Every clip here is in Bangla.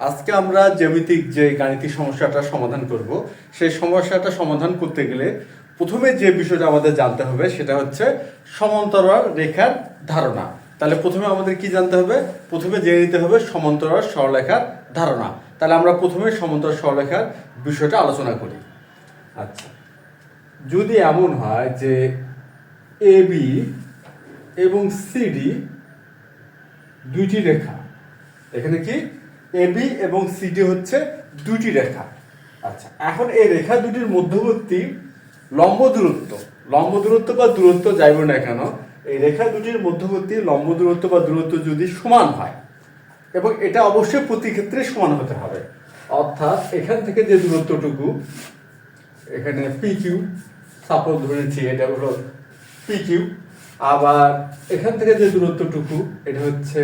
আজকে আমরা জ্যামিতিক যে গাণিতিক সমস্যাটা সমাধান করব সেই সমস্যাটা সমাধান করতে গেলে প্রথমে যে বিষয়টা আমাদের জানতে হবে সেটা হচ্ছে সমান্তরাল রেখার ধারণা। তাহলে প্রথমে আমাদের কি জানতে হবে? প্রথমে জেনে নিতে হবে সমান্তরাল সরলরেখার ধারণা। তাহলে আমরা প্রথমে সমান্তরাল সরলরেখার বিষয়টা আলোচনা করি। আচ্ছা, যদি এমন হয় যে এবি এবং সিডি দুইটি রেখা, এখানে কি এবি এবং সিডি হচ্ছে দুটি রেখা। আচ্ছা, এখন এই রেখা দুটির মধ্যবর্তী লম্ব দূরত্ব বা দূরত্ব যাইব না কেন, এই রেখা দুটির মধ্যবর্তী লম্ব দূরত্ব বা দূরত্ব যদি সমান হয়, এবং এটা অবশ্যই প্রতি ক্ষেত্রে সমান হতে হবে, অর্থাৎ এখান থেকে যে দূরত্বটুকু এখানে পি কিউ, সাপোজ ধরেছি এটা হলো পি কিউ, আবার এখান থেকে যে দূরত্বটুকু এটা হচ্ছে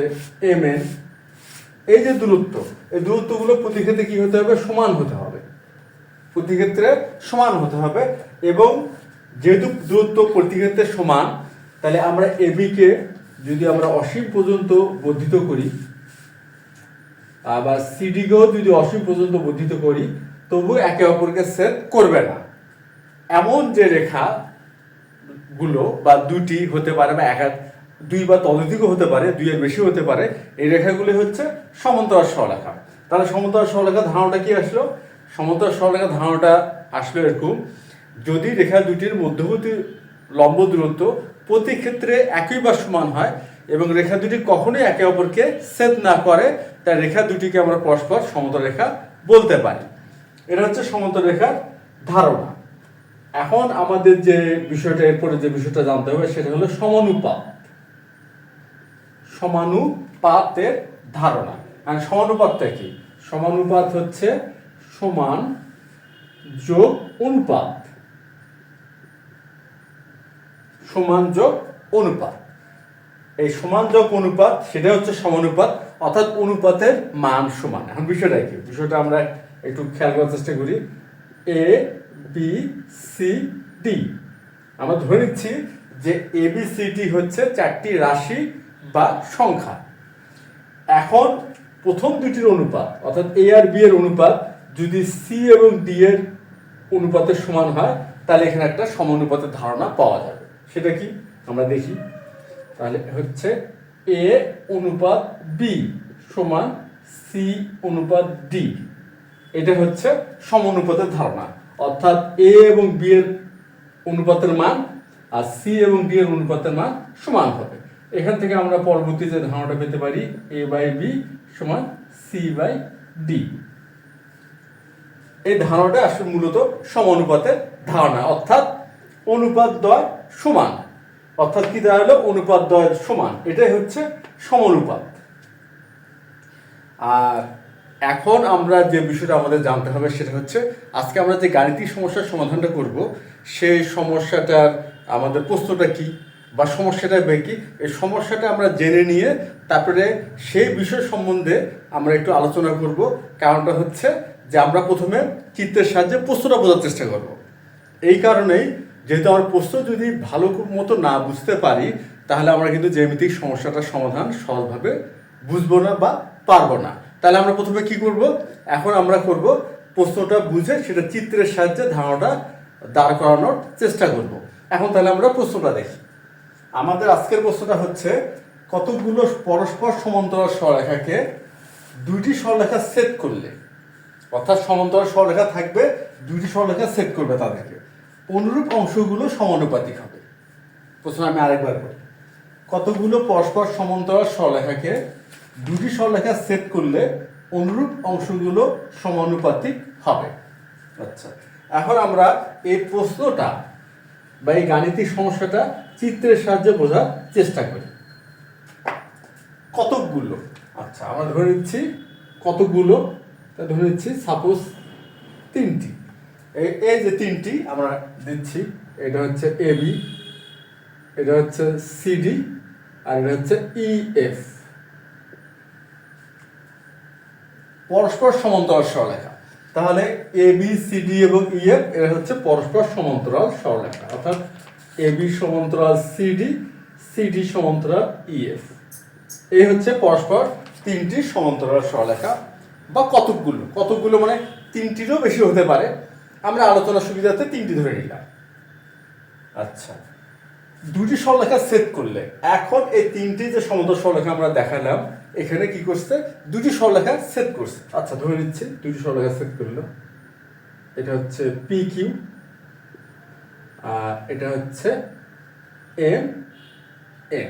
এম এন, এই যে দূরত্ব, এই দূরত্বগুলো প্রতি ক্ষেত্রে কি হতে হবে? সমান হতে হবে, প্রতি ক্ষেত্রে সমান হতে হবে। এবং যেহেতু দূরত্ব প্রতি ক্ষেত্রে সমান, তাহলে আমরা এবি কে যদি আমরা অসীম পর্যন্ত বর্ধিত করি, আবার সিডি কেও যদি অসীম পর্যন্ত বর্ধিত করি, তবু একে অপরকে ছেদ করবে না। এমন যে রেখা গুলো বা দুটি হতে পারে বা দুই বা ততোধিকও হতে পারে, দুইয়ের বেশি হতে পারে, এই রেখাগুলি হচ্ছে সমান্তরাল সরলরেখা। তাহলে সমান্তরাল সরলরেখা ধারণাটা কি আসলো? সমান্তরাল সরলরেখা ধারণাটা আসলো এরকম: যদি রেখা দুটির মধ্যবর্তী লম্ব দূরত্ব প্রতি ক্ষেত্রে একই বা সমান হয় এবং রেখা দুটি কখনোই একে অপরকে ছেদ না করে, তাই রেখা দুটিকে আমরা পরস্পর সমতল রেখা বলতে পারি। এটা হচ্ছে সমতল রেখার ধারণা। এখন আমাদের যে বিষয়টা, এরপরে যে বিষয়টা জানতে হবে সেটা হলো সমানুপাত। সমানুপাতের ধারণা। আর সমানুপাতটা কি? সমানুপাত হচ্ছে সমান যোগ অনুপাত, সমান যোগ অনুপাত। এই সমান যোগ অনুপাত সেটা হচ্ছে সমানুপাত, অর্থাৎ অনুপাতের মান সমান। এখন বিষয়টা কি? বিষয়টা আমরা একটু খেয়াল করার চেষ্টা করি। এ বি সি ডি, আমরা ধরে নিচ্ছি যে এ বি সি ডি হচ্ছে চারটি রাশি বা সংখ্যা। এখন প্রথম দুটির অনুপাত, অর্থাৎ এ আর বি এর অনুপাত যদি সি এবং ডি এর অনুপাতের সমান হয়, তাহলে এখানে একটা সমানুপাতের ধারণা পাওয়া যাবে। সেটা কি আমরা দেখি। তাহলে হচ্ছে এ অনুপাত বি সমান সি অনুপাত ডি, এটা হচ্ছে সমানুপাতের ধারণা। অর্থাৎ এ এবং বি এর অনুপাতের মান আর সি এবং ডি এর অনুপাতের মান সমান হবে। এখান থেকে আমরা পরবর্তী যে ধারণাটা পেতে পারি, এ বাই বি সমান সি বাই ডি। এই ধারণাটা আসলে মূলত সমানুপাতের ধারণা, অর্থাৎ অনুপাত দ্বয় সমান। অর্থাৎ কি দাঁড়ালো? অনুপাত দ্বয় সমান, এটাই হচ্ছে সমানুপাত। আর এখন আমরা যে বিষয়টা আমাদের জানতে হবে সেটা হচ্ছে, আজকে আমরা যে গাণিতিক সমস্যার সমাধানটা করব, সেই সমস্যাটার আমাদের প্রশ্নটা কি বা সমস্যাটা কি, এই সমস্যাটা আমরা জেনে নিয়ে তারপরে সেই বিষয় সম্বন্ধে আমরা একটু আলোচনা করব। কারণটা হচ্ছে যে আমরা প্রথমে চিত্রের সাহায্যে প্রশ্নটা বোঝার চেষ্টা করব। এই কারণেই, যেহেতু আমরা প্রশ্ন যদি ভালো মতো না বুঝতে পারি, তাহলে আমরা কিন্তু জ্যামিতিক সমস্যাটার সমাধান সহজভাবে বুঝবো না বা পারবো না। তাহলে আমরা প্রথমে কি করব? এখন আমরা করব প্রশ্নটা বুঝে সেটা চিত্রের সাহায্যে ধারণাটা দাঁড় করানোর চেষ্টা করব। এখন তাহলে আমরা প্রশ্নটা দেখি। আমাদের আজকের প্রশ্নটা হচ্ছে, কতগুলো পরস্পর সমান্তরাল সরলরেখাকে দুইটি সরলরেখা ছেদ করলে, অর্থাৎ সমান্তরাল সরলরেখা থাকবে, দুইটি সরলরেখা ছেদ করবে, তাদেরকে অনুরূপ অংশগুলো সমানুপাতিক হবে। প্রশ্ন আমি আরেকবার করি। কতগুলো পরস্পর সমান্তরাল সরলরেখাকে দুটি সরলরেখা ছেদ করলে অনুরূপ অংশগুলো সমানুপাতিক হবে। আচ্ছা, এখন আমরা এই প্রশ্নটা বা এই গাণিতিক সমস্যাটা চিত্রের সাহায্যে বোঝার চেষ্টা করি। কতগুলো, আচ্ছা আমরা ধরে নিচ্ছি কতগুলো, ধরে নিচ্ছি সাপোজ তিনটি। এই যে তিনটি আমরা দিচ্ছি, এটা হচ্ছে এ বি, এটা হচ্ছে সিডি, আর এটা হচ্ছে ই এফ। পরস্পর সমান্তরাল সরলরেখা। তাহলে এ বি সি ডি এবং ই এফ এরা হচ্ছে পরস্পর সমান্তরাল সরলরেখা, অর্থাৎ এ বি সমান্তরাল সিডি, সিডি সমান্তরাল ই এফ। এই হচ্ছে পরস্পর তিনটি সমান্তরাল সরলরেখা। বা কতকগুলো, কতকগুলো মানে তিনটিরও বেশি হতে পারে, আমরা আলোচনার সুবিধার্থে তিনটি ধরে নিলাম। আচ্ছা, দুটি সরলরেখা সেট করলে এখন এই তিনটি যে সমতল সরলরেখা আমরা দেখালাম এখানে কি করছে, দুটি সরলরেখা সেট করছে। আচ্ছা ধরে নিচ্ছি দুটি সরলরেখা সেট করলো, এটা হচ্ছে পি কিউ আর এটা হচ্ছে এম এন।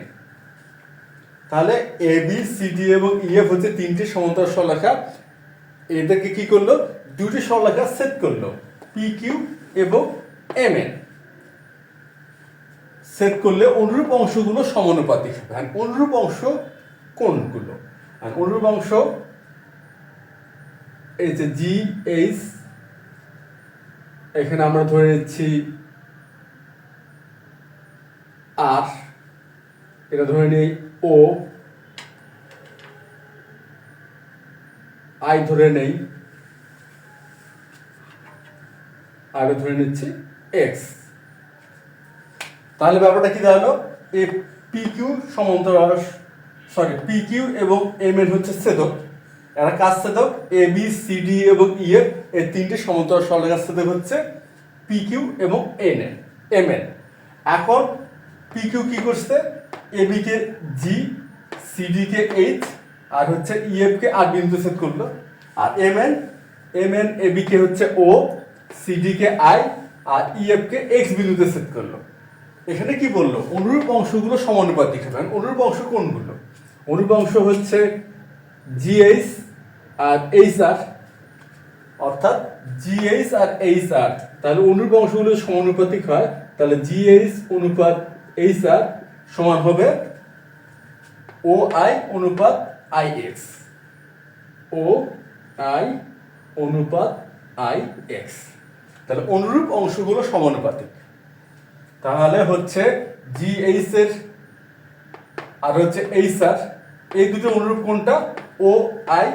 তাহলে এ বি সি ডি এবং ই এফ হচ্ছে তিনটি সমান্তরাল সরলরেখা, এদেরকে কি করলো, দুটি সরলরেখা সেট করলো, পি কিউ এবং এম এন। সেট করলে অনুরূপ অংশগুলো সমানুপাতিক হবে। আর অনুরূপ অংশ কোনগুলো, আর অনুরূপ অংশ এই যে জি এইচ, এখানে আমরা ধরে নিচ্ছি আর, এটা ধরে নেই ও, আই ধরে নেই, আর ধরে নিচ্ছি এক্স। তাহলে ব্যাপারটা কি দাঁড়ালো, এ পি কিউ সমান্তরাল, সরি পি কিউ এবং এম এন হচ্ছে ছেদক, এরা কাজ ছেদক, এ বি সি ডি এবং ই এফ এই তিনটি সমান্তরাল সরলরেখার ছেদক হচ্ছে পি কিউ এবং এন এন এম এন। এখন পি কিউ কি করছে, এ বি কে জি, সি ডি কে এইচ, আর হচ্ছে ই এফ কে আর বিন্দু ছেদ করলো, আর এম এন এ বি কে হচ্ছে O, C D K I, আর ই এফ কে এক্স বিন্দুতে ছেদ করলো। এখানে কি বললো, অনুরূপ অংশগুলো সমানুপাতিক হবে। অনুরূপ অংশ কোনগুলো, অনুরূপ অংশ হচ্ছে জিএইচ আর এইচ আর, অর্থাৎ জিএইচ আর এইচ আর। তাহলে অনুরূপ অংশগুলো সমানুপাতিক হয়, তাহলে জিএইচ অনুপাত এইচ আর সমান হবে ও আই অনুপাত আই এক্স, ও আই অনুপাত আই এক্স। তাহলে অনুরূপ অংশগুলো সমানুপাতিক। তাহলে হচ্ছে জি এইচ এর আর হচ্ছে এইচ আর, এই দুটো অনুরূপ কোনটা, ও আই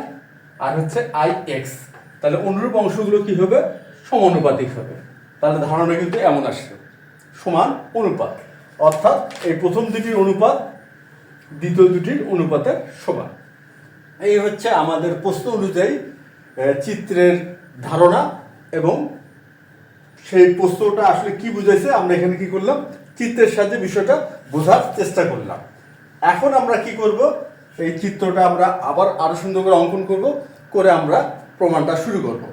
আর হচ্ছে আই এক্স। তাহলে অনুরূপ অংশগুলো কি হবে, সমানুপাতিক হবে। তাহলে ধারণা কিন্তু এমন আসবে, সমান অনুপাত, অর্থাৎ এই প্রথম দুটির অনুপাত দ্বিতীয় দুটির অনুপাতের সমান। এই হচ্ছে আমাদের প্রশ্ন অনুযায়ী চিত্রের ধারণা, এবং সেই প্রশ্নটা আসলে কি বুঝাইছে আমরা এখানে কি করলাম, চিত্রের সাহায্যে বিষয়টা বোঝার চেষ্টা করলাম। এখন আমরা কি করব, এই চিত্রটা আমরা আবার আরো সুন্দর করে অঙ্কন করব, করে আমরা প্রমাণটা শুরু করব।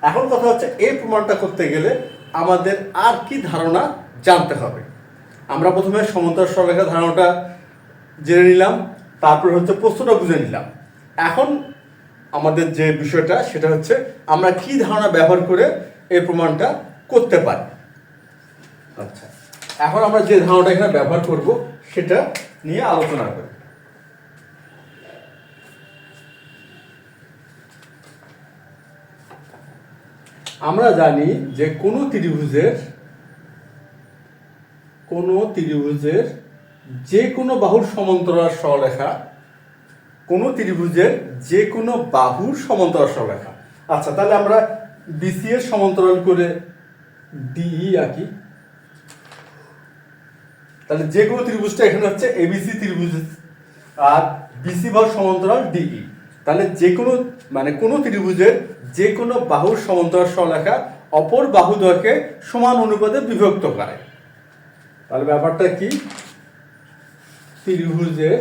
এখন কথা হচ্ছে এই প্রমাণটা করতে গেলে আমাদের আর কি ধারণা জানতে হবে। আমরা প্রথমে সমান্তরাল সরলরেখার ধারণাটা জেনে নিলাম, তারপর হচ্ছে প্রশ্নটা বুঝে নিলাম। এখন আমাদের যে বিষয়টা সেটা হচ্ছে আমরা কি ধারণা ব্যবহার করে এই প্রমাণটা করতে পারি। আচ্ছা, এখন আমরা যে ধারণাটা এখানে ব্যবহার করব সেটা নিয়ে আলোচনা করি। আমরা জানি যে কোনো ত্রিভুজের যে কোনো বাহুর সমান্তরাল সরলরেখা, কোনো ত্রিভুজের যে কোনো বাহুর সমান্তরাল সরলরেখা। আচ্ছা, তাহলে আমরা বিসি এর সমান্তরাল করে ডিই আঁকি। তাহলে যে কোনো ত্রিভুজটা এখানে হচ্ছে এবিসি ত্রিভুজ, আর বিসি বাহুর সমান্তরাল ডিই। তাহলে যে কোনো মানে কোনো ত্রিভুজের যে কোনো বাহুর সমান্তরাল সরলরেখা অপর বাহুদ্বয়কে সমান অনুপাতে বিভক্ত করে। তাহলে ব্যাপারটা কি, ত্রিভুজের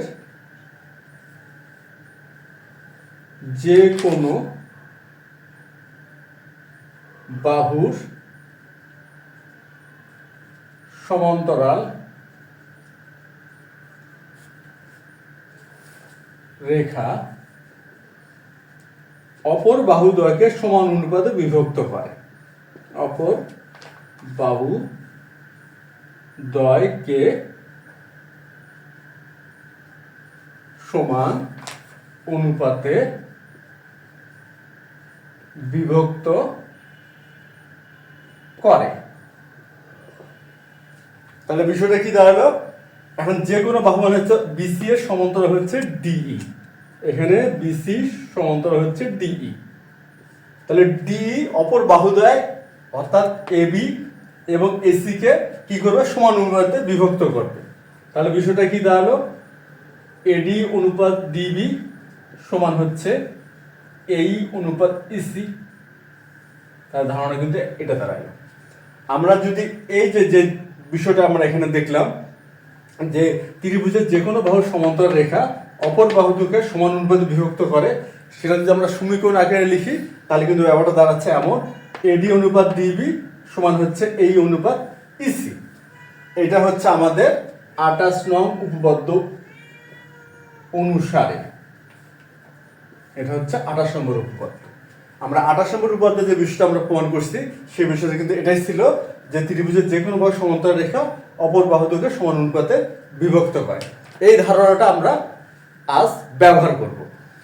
যে কোনো বাহুর সমান্তরাল রেখা অপর বাহুদ্বয়কে সমান অনুপাতে বিভক্ত করে, অপর বাহুদ্বয়কে সমান অনুপাতে বিভক্ত করে। তাহলে বিষয়টা কি দাঁড়ালো, এখন যে কোনো বাহু মানে হচ্ছে বিসি এর সমান্তরাল হচ্ছে ডিই, এখানে বিসি সমান্তরাল হচ্ছে ডিই। তাহলে ডিই অপর বাহুদ্বয় অর্থাৎ এবি এবং এসি কে কি করবে, সমান অনুপাতে বিভক্ত করবে। তাহলে বিষয়টা কি দাঁড়ালো, এডি অনুপাত ডিবি সমান হচ্ছে এই অনুপাত ইসি, তার ধারণা কিন্তু এটা দাঁড়ায়। আমরা যদি এই যে বিষয়টা আমরা এখানে দেখলাম যে ত্রিভুজের যে কোনো বাহুর সমান্তরাল রেখা অপর বাহু দুকে সমান অনুপাতে বিভক্ত করে, সেটা যদি আমরা সমীকরণ আকারে লিখি তাহলে কিন্তু ব্যাপারটা দাঁড়াচ্ছে এমন, এডি অনুপাত ডিবি সমান হচ্ছে এই অনুপাত ইসি। এটা হচ্ছে আমাদের 28 নং উপপাদ্য অনুসারে, এটা হচ্ছে 28 নম্বর উপপাদ্য। আমরা 28 নম্বর উপপাদ্যে যে বিষয়টা আমরা প্রমাণ করছি সেই বিষয়টা কিন্তু এটাই ছিল যে ত্রিভুজের যে কোনো বাহু সমান্তরাল রেখা অপর বাহু দুকে সমান অনুপাতে বিভক্ত করে। এই ধারণাটা আমরা আজ ব্যবহার করব,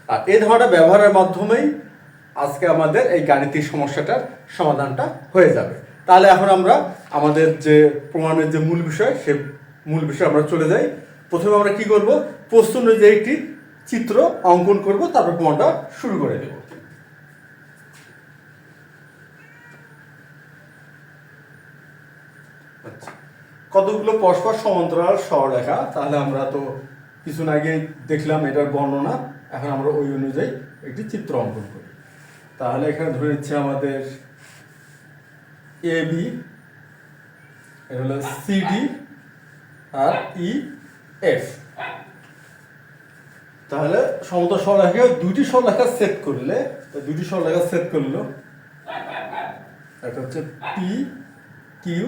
আর এই ধারণা ব্যবহারের মাধ্যমেই আজকে আমাদের এই গাণিতিক সমস্যাটার সমাধানটা হয়ে যাবে। তাহলে এখন আমরা আমাদের যে প্রমাণের যে মূল বিষয়, সে মূল বিষয়ে আমরা চলে যাই। প্রথমে আমরা কি করব, প্রশ্ন অনুযায়ী একটি চিত্র অঙ্কন করব, তারপর প্রমাণটা শুরু করে দেব। কতগুলো পরস্পর সমান্তরাল সরলরেখা, তাহলে আমরা তো কিছুদিন আগে দেখলাম এটার বর্ণনা, এখন আমরা ওই অনুযায়ী একটি চিত্র অঙ্কন করি। তাহলে এখানে ধরে নিচ্ছে আমাদের এ বি, এটা হলো সিডি আর ই এফ। তাহলে সমতল সরলরেখা দুইটি সরলরেখা সেট করলে, দুইটি সরলরেখা সেট করলো, একটা হচ্ছে পি কিউ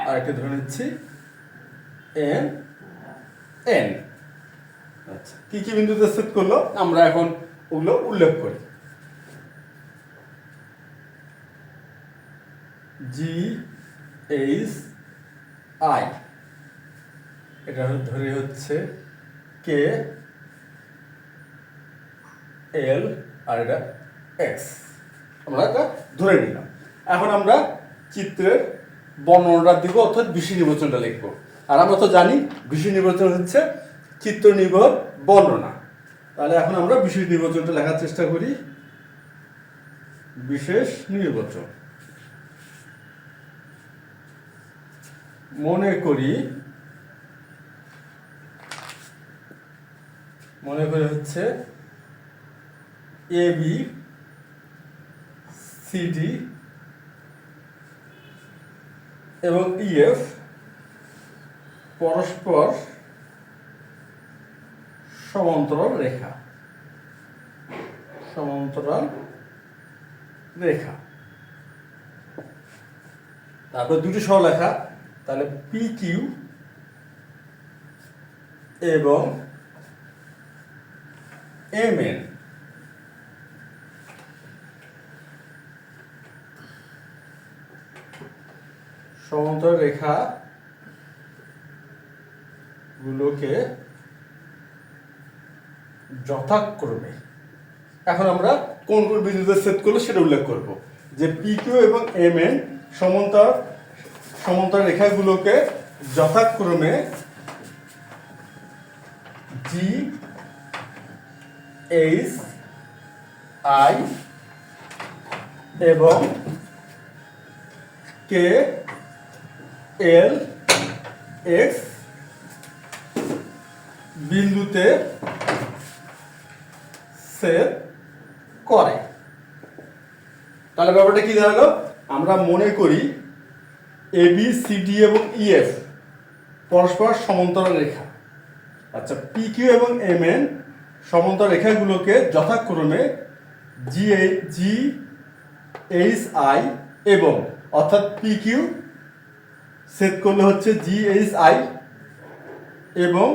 আর একটা ধরে নিচ্ছি এন এন। আচ্ছা, কি কি বিন্দুতে সেট করলো আমরা এখন ওগুলো উল্লেখ করি। জি এইচ আই, এটা ধরে হচ্ছে কে এল আর এটা এক্স, আমরা এটা ধরে নিলাম। এখন আমরা চিত্রের বর্ণনাটা দিব, অর্থাৎ বিষয় নির্বাচনটা লিখবো। আর আমরা তো জানি বিষয় নির্বাচন হচ্ছে চিত্র নির্ভর বর্ণনা। তাহলে এখন আমরা বিশেষ নির্বাচনটা লেখার চেষ্টা করি। বিশেষ নির্বাচন, মনে করি হচ্ছে এ বি সিডি এবং ইএফ পরস্পর সমান্তরাল রেখা, সমান্তরাল রেখা। তারপর দুটি সরলরেখা, তাহলে পি কিউ এবং এম এন সমান্তরাল রেখা গুলোকে যথাক্রমে, এখন আমরা কোন কোন বিন্দুতে সেট করলে সেটা উল্লেখ করব। যে পি কিউ এবং এম এন সমান্তরাল রেখাগুলোকে যথাক্রমে জি এইচ আই এবং কে এল এক্স বিন্দুতে সেট করে। তাহলে ব্যাপারটা কি দাঁড়ালো, আমরা মনে করি এ বি সি ডি এবং ইএফ পরস্পর সমান্তরাল রেখা। আচ্ছা, পি কিউ এবং এম এন সমান্তরাল রেখাগুলোকে যথাক্রমে জি এইচ আই এবং, অর্থাৎ পি কিউ সেট করলে হচ্ছে জি এইচ আই এবং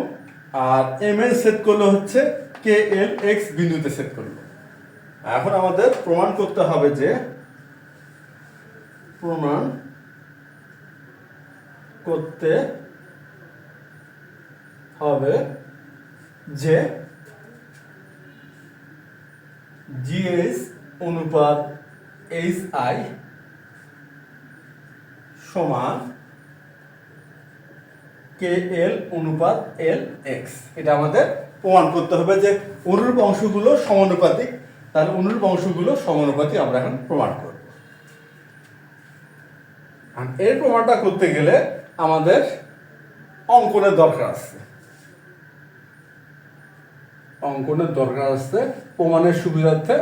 আর এম এন সেট করলে হচ্ছে কে এল এক্স বিন্দুতে সেট করলো। এখন আমাদের প্রমাণ করতে হবে যে জিএস অনুপাত এইচ আই সমান কে এল অনুপাত এল এক্স। এটা আমাদের প্রমাণ করতে হবে যে অনুরূপ অংশগুলো সমানুপাতিক। তাহলে অনুরূপ অংশগুলো সমানুপাতিক আমরা এখন প্রমাণ করব। এর প্রমাণটা করতে গেলে আমাদের অঙ্কনের দরকার আছে, প্রমাণের সুবিধার্থে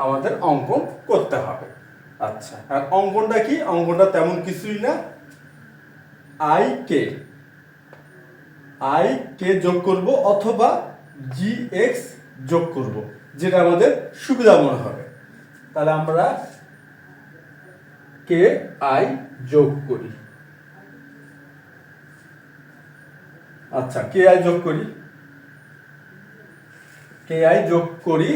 আমাদের অঙ্কন করতে হবে। আচ্ছা, আর অঙ্কনটা কি? অঙ্কনটা তেমন কিছুই না, আই কে যোগ করব অথবা জি এক্স যোগ করব, যেটা আমাদের সুবিধা মনে হবে। তাহলে আমরা কে আই যোগ করি। আচ্ছা, কে আই যোগ করি,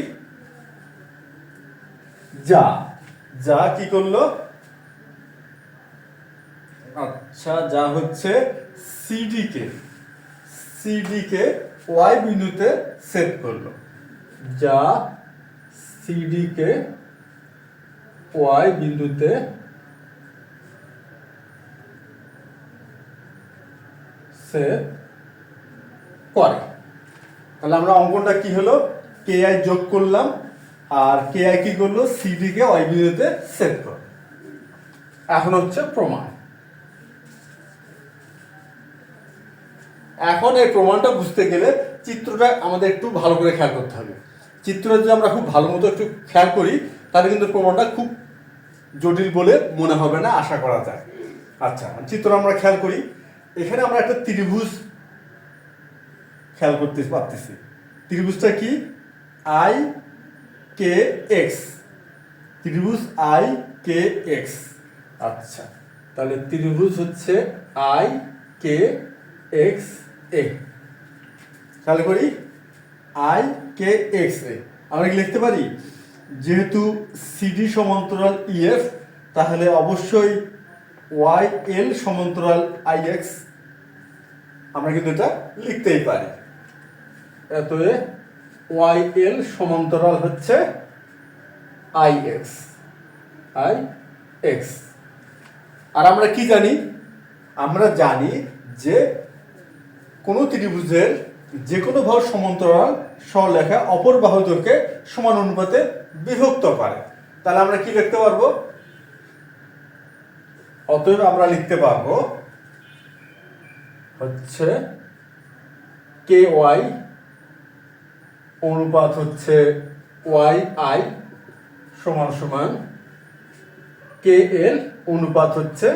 যা কি করলো? আচ্ছা, যা হচ্ছে সিডি কে ওয়াই বিন্দুতে সেট করলো, যা সিডি কে ওয়াই বিন্দুতে সেট করে। তাহলে আমরা অঙ্কনটা কি হলো? কে আই যোগ করলাম, আর কে আই কি করলো? সিডি কে ওয়াই বিন্দুতে সেট করলো। এখন হচ্ছে প্রমাণ। এখন এই প্রমাণটা বুঝতে গেলে চিত্রটা আমাদের একটু ভালো করে খেয়াল করতে হবে। চিত্রটা যদি আমরা খুব ভালো মতো একটু খেয়াল করি, তাহলে কিন্তু প্রমাণটা খুব জটিল বলে মনে হবে না, আশা করা যায়। আচ্ছা, চিত্র আমরা খেয়াল করি। এখানে আমরা একটা ত্রিভুজ খেয়াল করতে পারতেছি। ত্রিভুজটা কি? আই কে এক্স, ত্রিভুজ আই কে এক্স। আচ্ছা, তাহলে ত্রিভুজ হচ্ছে আই কে এক্স এ। তাহলে করি আই কে এক্স এ। আমরা কি লিখতে পারি? যেহেতু সিডি সমান্তরাল ইএফ, তাহলে অবশ্যই ওয়াই এল সমান্তরাল আই এক্স। আমরা কিন্তু এটা লিখতেই পারি। এতএ ওয়াই এল সমান্তরাল হচ্ছে আই এক্স। আর আমরা কি জানি? আমরা জানি যে কোনো ত্রিভুজের যে কোনো বাহু সমান্তরাল সরলরেখা অপর বাহু দৈর্ঘ্যে সমান অনুপাতে বিভক্ত করে। তাহলে আমরা কি লিখতে পারবো? অতএব আমরা লিখতে পারবো হচ্ছে কে ওয়াই অনুপাত হচ্ছে ওয়াই আই সমান সমান কে এল অনুপাত হচ্ছে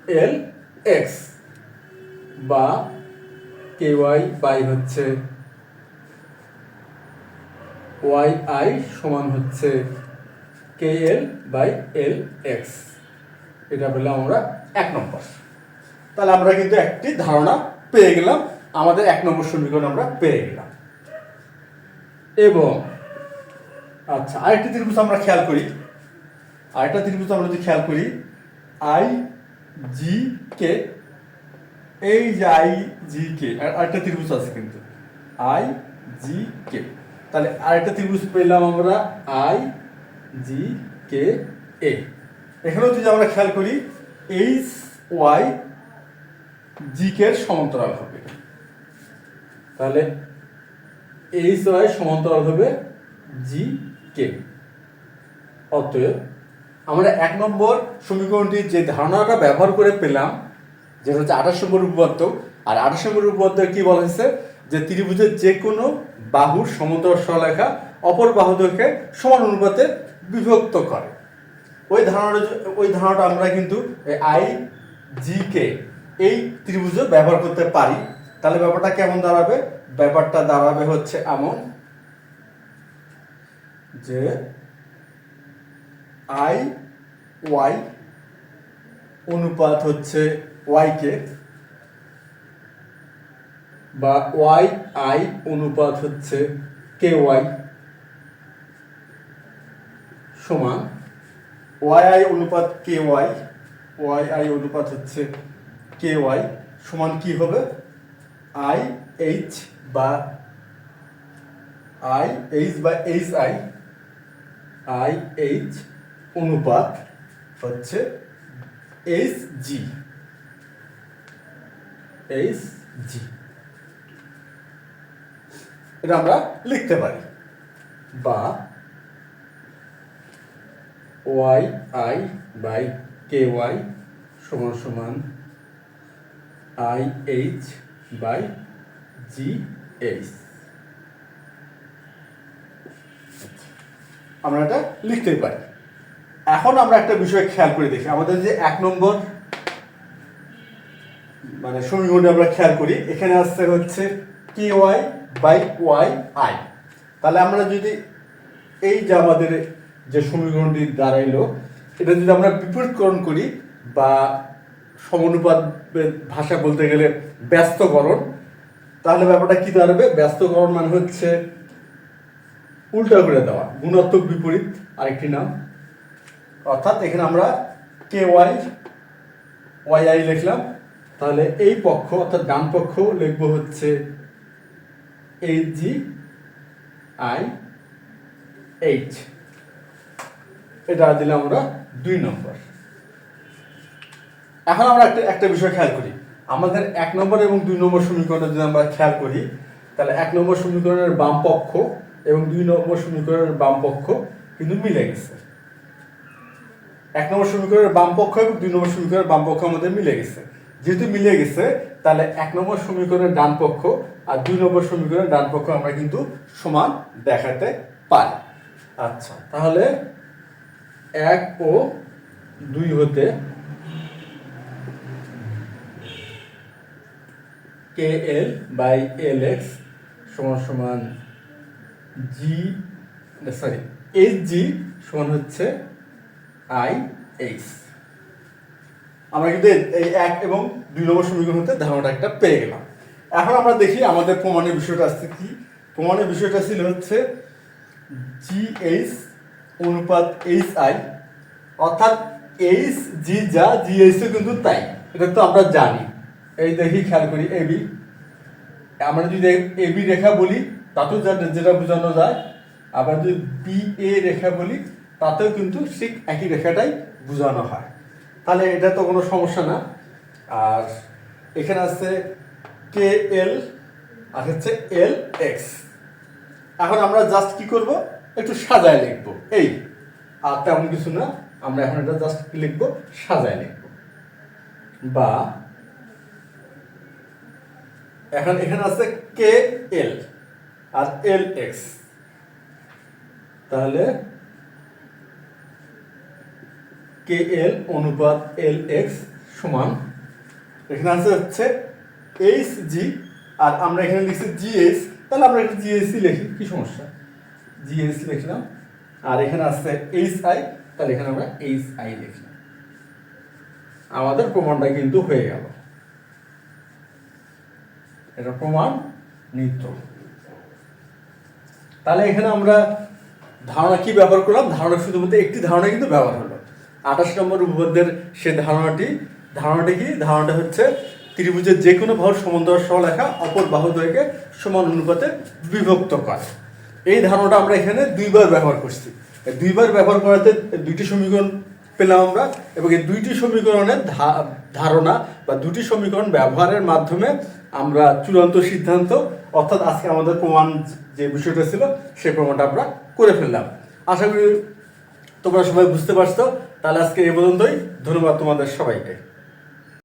এল এক্স, বা কে ওয়াই বাই হচ্ছে ওয়াই আই সমান হচ্ছে কে এল বাই এল এক্স। এটা পেলাম আমরা 1 নম্বর। তাহলে আমরা কিন্তু একটি ধারণা পেয়ে গেলাম, আমাদের 1 নম্বর সমীকরণ আমরা পেয়ে গেলাম। এবং আচ্ছা, আরেকটি ত্রিভুজ আমরা খেয়াল করি। আই জি কে, এই যে আই জি কে, আরেকটা ত্রিভুজ আছে কিন্তু আই জি কে। তাহলে আরেকটা ত্রিভুজ পেলাম আমরা আই জি কে এ। এখানেও যদি আমরা খেয়াল করি, এইচ ওয়াই জি কে এর সমান্তরাল হবে। তাহলে এইচ ওয়াই সমান্তরাল হবে জি কে। অতএব আমরা 1 নম্বর সমীকরণটির যে ধারণাটা ব্যবহার করে পেলাম, যেটা হচ্ছে 28 নম্বর উপপাদ্য। আর 28 নম্বর উপপাদ্য কি বলা হয়েছে? যে ত্রিভুজের যে কোনো বাহুর সমান্তরাল সরলরেখা অপর বাহু দৈর্ঘ্যে সমান অনুপাতে বিভক্ত করে। ওই ধারণাটা আমরা কিন্তু আই জি কে এই ত্রিভুজে ব্যবহার করতে পারি। তাহলে ব্যাপারটা কেমন দাঁড়াবে? ব্যাপারটা দাঁড়াবে হচ্ছে এমন যে আই ওয়াই অনুপাত হচ্ছে ওয়াই কে, বা ওয়াই আই অনুপাত হচ্ছে কে ওয়াই সমান ওয়াই আই অনুপাত কে ওয়াই হচ্ছে কে ওয়াই সমান কি হবে? আই এইচ বা আই এইচ অনুপাত হচ্ছে এইচ জি। এটা আমরা লিখতে পারি। বা Y I by K Y সমান সমান I H by G H. আমরা এটা লিখতেই পারি। এখন আমরা একটা বিষয় খেয়াল করে দেখি, আমাদের যে 1 নম্বর মানে সমীকরণে আমরা খেয়াল করি, এখানে আসছে হচ্ছে ky বাই ওয়াই আই। তাহলে আমরা যদি এই যে আমাদের যে সমীকরণটি দাঁড়াইলো, এটা যদি আমরা বিপরীতকরণ করি বা সমানুপাত ভাষা বলতে গেলে ব্যস্তকরণ, তাহলে ব্যাপারটা কি দাঁড়াবে? ব্যস্তকরণ মানে হচ্ছে উল্টা করে দেওয়া, গুণাত্মক বিপরীত আরেকটি নাম। অর্থাৎ এখানে আমরা কে ওয়াই আই লিখলাম, তাহলে এই পক্ষ অর্থাৎ ডান পক্ষ লিখব হচ্ছে এইচ জি আই এইচ, এটা দিলাম আমরা 2 নম্বর। এখন আমরা একটা বিষয় খেয়াল করি, আমাদের 1 নম্বর এবং 2 নম্বর সমীকরণে যদি আমরা খেয়াল করি, তাহলে 1 নম্বর সমীকরণের বাম পক্ষ এবং 2 নম্বর সমীকরণের বাম পক্ষ কিন্তু মিলে গেছে। 1 নম্বর সমীকরণের বাম পক্ষ এবং 2 নম্বর সমীকরণের বাম পক্ষ আমাদের মিলে গেছে। যেহেতু মিলে গেছে, তাহলে 1 নম্বর সমীকরণের ডান পক্ষ আর 2 নম্বর সমীকরণের ডান পক্ষ আমরা কিন্তু সমান দেখাতে পারি। আচ্ছা, তাহলে 1 ও 2 হতে কে এল বাই এল এক্স সমান সমান এইচ জি সমান হচ্ছে আই এইচ। আমরা কিন্তু এই 1 এবং 2 নম্বর সমীকরণ হতে ধারণাটা একটা পেয়ে গেলাম। এখন আমরা দেখি আমাদের প্রমাণের বিষয়টা আসছে কি। প্রমাণের বিষয়টা ছিল হচ্ছে জি এইচ অনুপাত এইচ আই, অর্থাৎ এইচ জি যা জি এইচ কিন্তু তাই, এটা তো আমরা জানি। এই দেখি খেয়াল করি এবি, আমরা যদি এবি রেখা বলি তাতেও যেটা বোঝানো যায়, আবার যদি বি এ রেখা বলি তাতেও কিন্তু ঠিক একই রেখাটাই বোঝানো হয়। তাহলে এটা তো কোনো সমস্যা না। আর এখানে আছে কে এল আর হচ্ছে এল এক্স। এখন আমরা জাস্ট কি করব, একটু সাজায় লিখবো, এই আর তেমন কিছু না, আমরা এখন এটা জাস্ট কি লিখবো, সাজায় লিখবো। বা এখন এখানে আছে কে এল আর এল এক্স, তাহলে কে এল অনুপাত এল এক্স সমান এখানে আছে হচ্ছে এইচ জি, আর আমরা এখানে লিখছি জি এইচ, তাহলে আমরা একটা জি এইচ লিখি, কি সমস্যা, জি এইচ লিখলাম। আর এখানে আছে এইচ আই, তাহলে এখানে আমরা এইচ আই লিখলাম। আমাদের প্রমাণটা কিন্তু হয়ে গেল, এটা প্রমাণ নিত্য। তাহলে এখানে আমরা ধারণা কি ব্যবহার করলাম, ধারণা শুধুমাত্র একটি ধারণা কিন্তু ব্যবহার হলো। 28 নম্বর উপপাদ্যের সে ধারণাটি কি, ধারণাটা হচ্ছে ত্রিভুজের যে কোনো বাহুর সমান্তরাল সরলরেখা অপর বাহুদ্বয়কে সমান অনুপাতে বিভক্ত করে। এই ধারণাটা আমরা এখানে 2 বার ব্যবহার করছি। 2 বার ব্যবহার করাতে 2টি সমীকরণ পেলাম আমরা, এবং এই 2টি সমীকরণের ধারণা বা 2টি সমীকরণ ব্যবহারের মাধ্যমে আমরা চূড়ান্ত সিদ্ধান্ত, অর্থাৎ আজকে আমাদের প্রমাণ যে বিষয়টা ছিল সেই প্রমাণটা আমরা করে ফেললাম। আশা করি তোমরা সবাই বুঝতে পারছো। তাহলে আজকে এই পর্যন্তই, ধন্যবাদ তোমাদের সবাইকে।